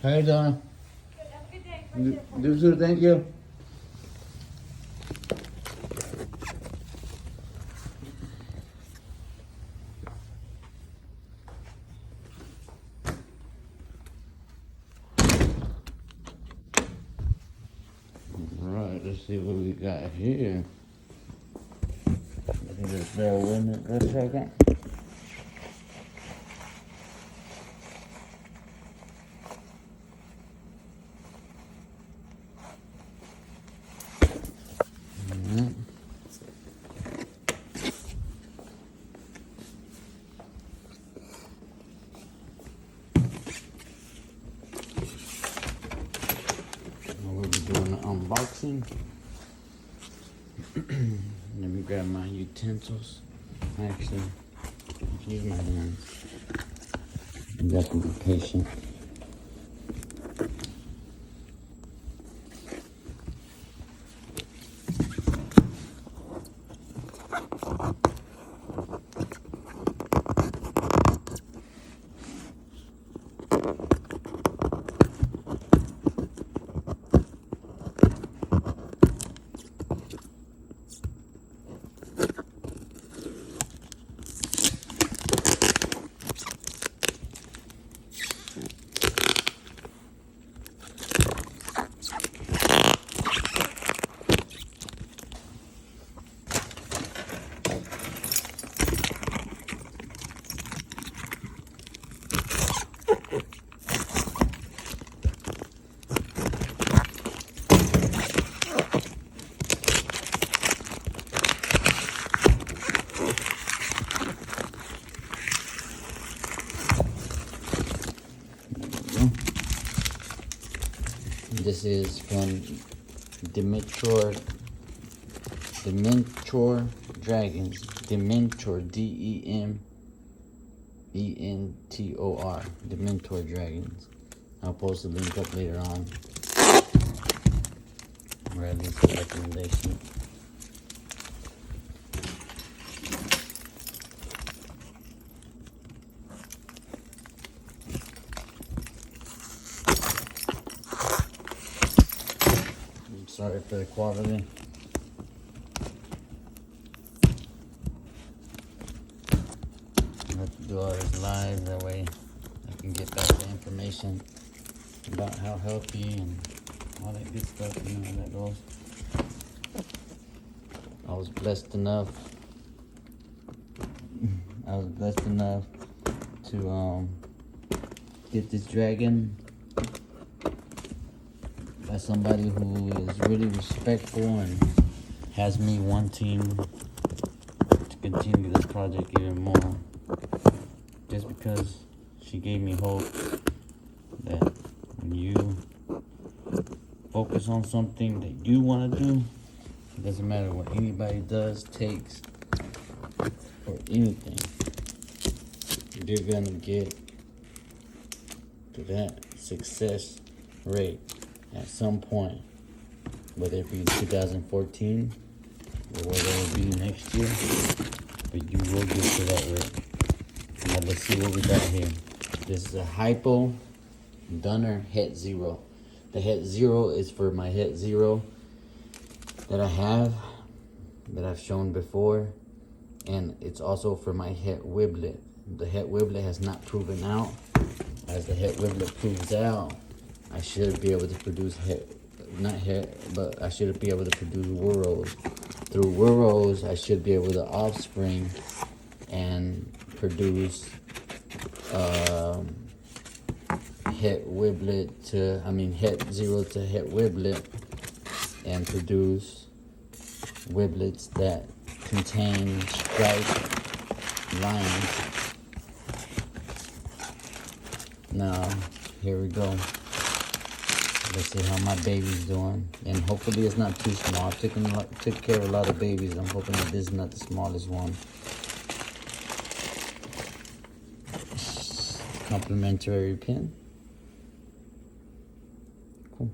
How you doing? Good. Have a good day. Right there for you. Do so, thank you. Alright, let's see what we got here. I think just bear with me for a second. Mhm. We'll be doing the unboxing. Let me grab my utensils. Actually, use my hands. You got to be patient. This is from Dementor Dragons. Dementor, Dementor. Dementor Dragons. I'll post a link up later on. Or at least a recommendation. Sorry for the quality. I have to do all this live, that way I can get back the information about how healthy and all that good stuff, you know how that goes. I was blessed enough to get this dragon by somebody who is really respectful and has me wanting to continue this project even more. Just because she gave me hope that when you focus on something that you want to do, it doesn't matter what anybody does, takes, or anything, you're gonna get to that success rate at some point, whether it be 2014 or whether it be next year, but you will get to that rate. Now let's see what we got here. This is a Hypo Dunner Het Zero. The Het Zero is for my Het Zero that I have, that I've shown before, and it's also for my Het Wiblet. The Het Wiblet has not proven out. As the Het Wiblet proves out, I should be able to produce I should be able to produce Worrows. Through Worrows, I should be able to offspring and produce Het Zero to Het Wiblet, and produce Wiblets that contain striped lines. Now, here we go. Let's see how my baby's doing, and hopefully it's not too small. I took care of a lot of babies. I'm hoping that this is not the smallest one. Complimentary pin. Cool.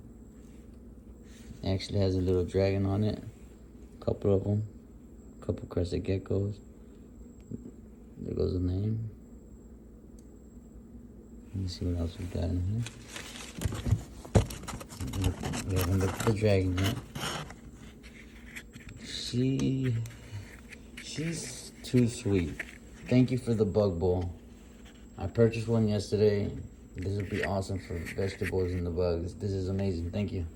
Actually has a little dragon on it. A couple of them. A couple crested geckos. There goes the name. Let me see what else we got in here. We haven't looked at the dragon yet. She's too sweet. Thank you for the bug bowl. I purchased one yesterday. This would be awesome for vegetables and the bugs. This is amazing. Thank you.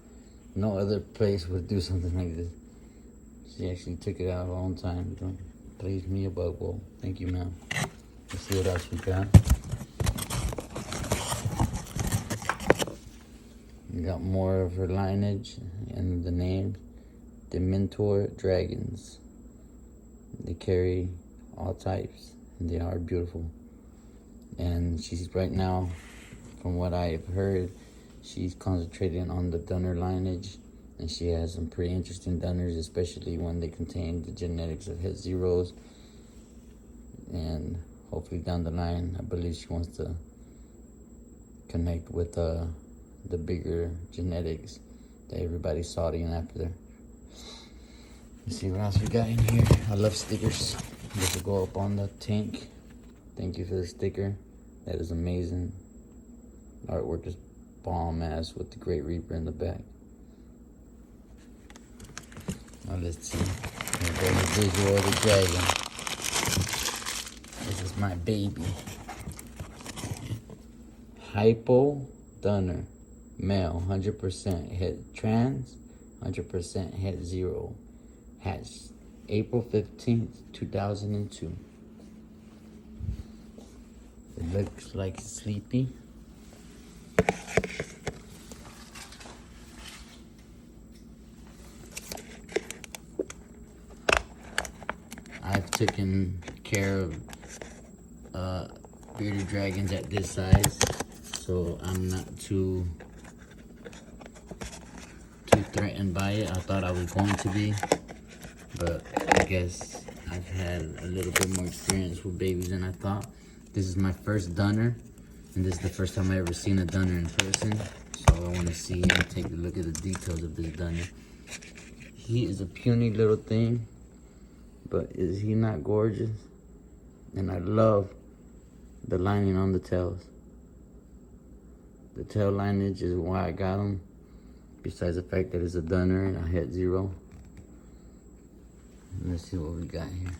No other place would do something like this. She actually took it out her own time. Please me a bug bowl. Thank you, ma'am. Let's see what else we got. We got more of her lineage and the name. The E.Dragons. They carry all types and they are beautiful. And she's right now, from what I've heard, she's concentrating on the Dunner lineage, and she has some pretty interesting Dunners, especially when they contain the genetics of het zeros. And hopefully down the line, I believe she wants to connect with the bigger genetics that everybody's soughting after. Let's see what else we got in here. I love stickers. This will go up on the tank. Thank you for the sticker. That is amazing. Artwork is bomb ass with the Great Reaper in the back. Now let's see. Here goes the visual of the dragon. This is my baby. Hypo Dunner. Male, 100% het trans, 100% het zero. Hatched April 15th, 2002. It looks like it's sleepy. I've taken care of bearded dragons at this size, so I'm not too threatened by it. I thought I was going to be, but I guess I've had a little bit more experience with babies than I thought. This is my first Dunner, and this is the first time I ever seen a Dunner in person. So I want to see and take a look at the details of this Dunner. He is a puny little thing, but is he not gorgeous? And I love the lining on the tails. The tail lineage is why I got him, besides the fact that it's a Dunner and a het zero. Let's see what we got here.